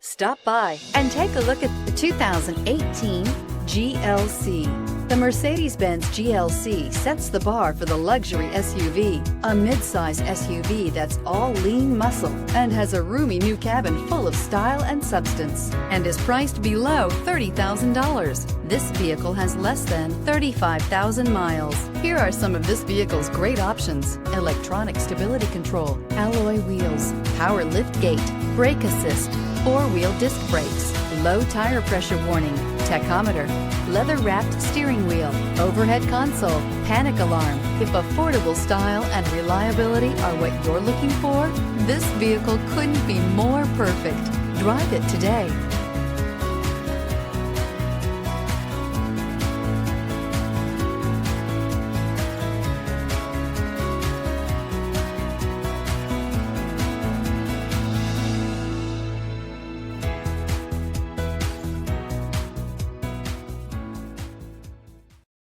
Stop by and take a look at the 2018 GLC. The Mercedes-Benz GLC sets the bar for the luxury SUV, a midsize SUV that's all lean muscle and has a roomy new cabin full of style and substance, and is priced below $30,000. This vehicle has less than 35,000 miles. Here are some of this vehicle's great options: electronic stability control, alloy wheels, power lift gate, brake assist, four-wheel disc brakes, low tire pressure warning, tachometer, leather-wrapped steering wheel, overhead console, panic alarm. If affordable style and reliability are what you're looking for, this vehicle couldn't be more perfect. Drive it today.